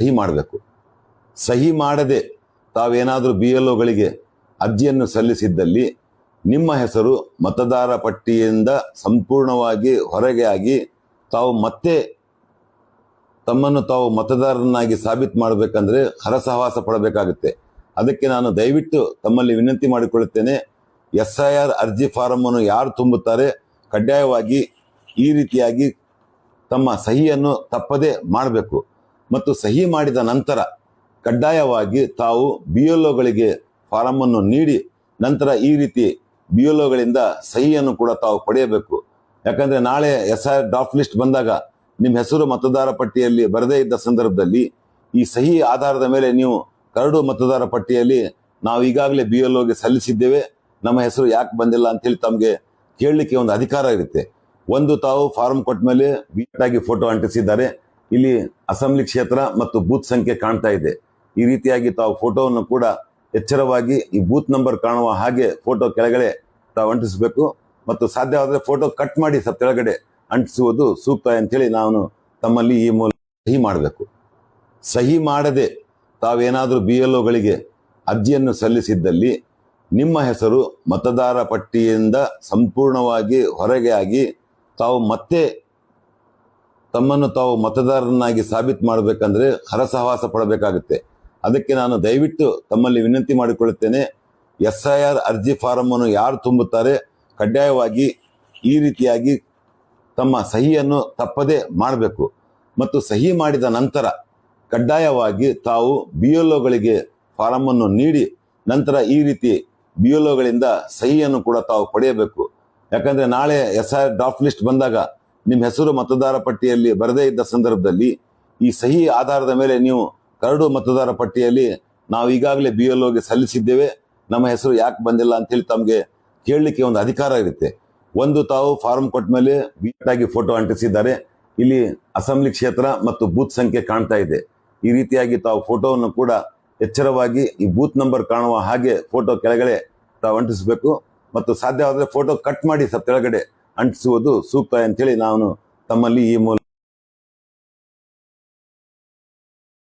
ಸಹಿ ಮಾಡಬೇಕು. ಸಹಿ ಮಾಡದೆ ತಾವೇನಾದರೂ BLOಗಳಿಗೆ ಅರ್ಜಿಯನ್ನು ಸಲ್ಲಿಸಿದ್ದಲ್ಲಿ ನಿಮ್ಮ ಹೆಸರು ಮತದಾರ ಪಟ್ಟಿಯಿಂದ ಸಂಪೂರ್ಣವಾಗಿ ಹೊರಗೆ ಆಗಿ ತಾವು ಮತ್ತೆ ತಮ್ಮನ್ನು ತಾವು ಮತದಾರರನ್ನಾಗಿ ಸಾಬೀತು ಮಾಡಬೇಕಂದ್ರೆ ಹರಸಹವಾಸ ಪಡಬೇಕಾಗುತ್ತೆ. ಅದಕ್ಕೆ ನಾನು ದಯವಿಟ್ಟು ತಮ್ಮಲ್ಲಿ ವಿನಂತಿ ಮಾಡಿಕೊಳ್ಳುತ್ತೇನೆ, SIR ಅರ್ಜಿ ಫಾರಂ ಅನ್ನು ಯಾರು ತುಂಬುತ್ತಾರೆ ಕಡ್ಡಾಯವಾಗಿ ಈ ರೀತಿಯಾಗಿ ತಮ್ಮ ಸಹಿಯನ್ನು ತಪ್ಪದೆ ಮಾಡಬೇಕು. ಮತ್ತು ಸಹಿ ಮಾಡಿದ ನಂತರ ಕಡ್ಡಾಯವಾಗಿ ತಾವು BLOಗಳಿಗೆ ಫಾರಂ ಅನ್ನು ನೀಡಿ ನಂತರ ಈ ರೀತಿ BLOಗಳಿಂದ ಸಹಿಯನ್ನು ಕೂಡ ತಾವು ಪಡೆಯಬೇಕು. ಯಾಕಂದ್ರೆ ನಾಳೆ SIR ಡ್ರಾಫ್ಟ್ ಲಿಸ್ಟ್ ಬಂದಾಗ ನಿಮ್ಮ ಹೆಸರು ಮತದಾರ ಪಟ್ಟಿಯಲ್ಲಿ ಬರದೇ ಇದ್ದ ಸಂದರ್ಭದಲ್ಲಿ ಈ ಸಹಿ ಆಧಾರದ ಮೇಲೆ ನೀವು ಕರಡು ಮತದಾರ ಪಟ್ಟಿಯಲ್ಲಿ ನಾವು ಈಗಾಗಲೇ BLOಗೆ ಸಲ್ಲಿಸಿದ್ದೇವೆ, ನಮ್ಮ ಹೆಸರು ಯಾಕೆ ಬಂದಿಲ್ಲ ಅಂತೇಳಿ ತಮಗೆ ಕೇಳಲಿಕ್ಕೆ ಒಂದು ಅಧಿಕಾರ ಇರುತ್ತೆ. ಒಂದು ತಾವು ಫಾರಂ ಕೊಟ್ಟ ಮೇಲೆ ಆಗಿ ಫೋಟೋ ಅಂಟಿಸಿದ್ದಾರೆ. ಇಲ್ಲಿ ಅಸೆಂಬ್ಲಿ ಕ್ಷೇತ್ರ ಮತ್ತು ಬೂತ್ ಸಂಖ್ಯೆ ಕಾಣ್ತಾ ಇದೆ. ಈ ರೀತಿಯಾಗಿ ತಾವು ಫೋಟೋವನ್ನು ಕೂಡ ಎಚ್ಚರವಾಗಿ ಈ ಬೂತ್ ನಂಬರ್ ಕಾಣುವ ಹಾಗೆ ಫೋಟೋ ಕೆಳಗಡೆ ತಾವು ಅಂಟಿಸಬೇಕು. ಮತ್ತು ಸಾಧ್ಯವಾದರೆ ಫೋಟೋ ಕಟ್ ಮಾಡಿ ಕೆಳಗಡೆ ಅಂಟಿಸುವುದು ಸೂಕ್ತ ಅಂತೇಳಿ ನಾನು ತಮ್ಮಲ್ಲಿ ಈ ಮೂಲಕ ಸಹಿ ಮಾಡಬೇಕು. ಸಹಿ ಮಾಡದೆ ತಾವೇನಾದರೂ BLOಗಳಿಗೆ ಅರ್ಜಿಯನ್ನು ಸಲ್ಲಿಸಿದ್ದಲ್ಲಿ ನಿಮ್ಮ ಹೆಸರು ಮತದಾರ ಪಟ್ಟಿಯಿಂದ ಸಂಪೂರ್ಣವಾಗಿ ಹೊರಗೆ ಆಗಿ ತಾವು ಮತ್ತೆ ತಮ್ಮನ್ನು ತಾವು ಮತದಾರರನ್ನಾಗಿ ಸಾಬೀತು ಮಾಡಬೇಕಂದ್ರೆ ಹರಸಹವಾಸ ಪಡಬೇಕಾಗುತ್ತೆ. ಅದಕ್ಕೆ ನಾನು ದಯವಿಟ್ಟು ತಮ್ಮಲ್ಲಿ ವಿನಂತಿ ಮಾಡಿಕೊಳ್ಳುತ್ತೇನೆ, SIR ಅರ್ಜಿ ಫಾರಂ ಅನ್ನು ಯಾರು ತುಂಬುತ್ತಾರೆ ಕಡ್ಡಾಯವಾಗಿ ಈ ರೀತಿಯಾಗಿ ತಮ್ಮ ಸಹಿಯನ್ನು ತಪ್ಪದೆ ಮಾಡಬೇಕು. ಮತ್ತು ಸಹಿ ಮಾಡಿದ ನಂತರ ಕಡ್ಡಾಯವಾಗಿ ತಾವು BLOಗಳಿಗೆ ಫಾರಂ ಅನ್ನು ನೀಡಿ ನಂತರ ಈ ರೀತಿ BLOಗಳಿಂದ ಸಹಿಯನ್ನು ಕೂಡ ತಾವು ಪಡೆಯಬೇಕು. ಯಾಕಂದ್ರೆ ನಾಳೆ SIR ಡ್ರಾಫ್ಟ್ ಲಿಸ್ಟ್ ಬಂದಾಗ ನಿಮ್ಮ ಹೆಸರು ಮತದಾರ ಪಟ್ಟಿಯಲ್ಲಿ ಬರದೇ ಇದ್ದ ಸಂದರ್ಭದಲ್ಲಿ ಈ ಸಹಿ ಆಧಾರದ ಮೇಲೆ ನೀವು ಕರಡು ಮತದಾರ ಪಟ್ಟಿಯಲ್ಲಿ ನಾವು ಈಗಾಗಲೇ BLOಗೆ ಸಲ್ಲಿಸಿದ್ದೇವೆ, ನಮ್ಮ ಹೆಸರು ಯಾಕೆ ಬಂದಿಲ್ಲ ಅಂತೇಳಿ ತಮಗೆ ಕೇಳಲಿಕ್ಕೆ ಒಂದು ಅಧಿಕಾರ ಇರುತ್ತೆ. ಒಂದು ತಾವು ಫಾರಂ ಕೊಟ್ಟ ಮೇಲೆ ಆಗಿ ಫೋಟೋ ಅಂಟಿಸಿದ್ದಾರೆ. ಇಲ್ಲಿ ಅಸೆಂಬ್ಲಿ ಕ್ಷೇತ್ರ ಮತ್ತು ಬೂತ್ ಸಂಖ್ಯೆ ಕಾಣ್ತಾ ಇದೆ. ಈ ರೀತಿಯಾಗಿ ತಾವು ಫೋಟೋವನ್ನು ಕೂಡ ಎಚ್ಚರವಾಗಿ ಈ ಬೂತ್ ನಂಬರ್ ಕಾಣುವ ಹಾಗೆ ಫೋಟೋ ಕೆಳಗಡೆ ತಾವು ಅಂಟಿಸಬೇಕು. ಮತ್ತು ಸಾಧ್ಯವಾದರೆ ಫೋಟೋ ಕಟ್ ಮಾಡಿ ಕೆಳಗಡೆ ಅಂಟಿಸುವುದು ಸೂಕ್ತ ಅಂತೇಳಿ ನಾನು ತಮ್ಮಲ್ಲಿ ಈ ಮೂಲಕ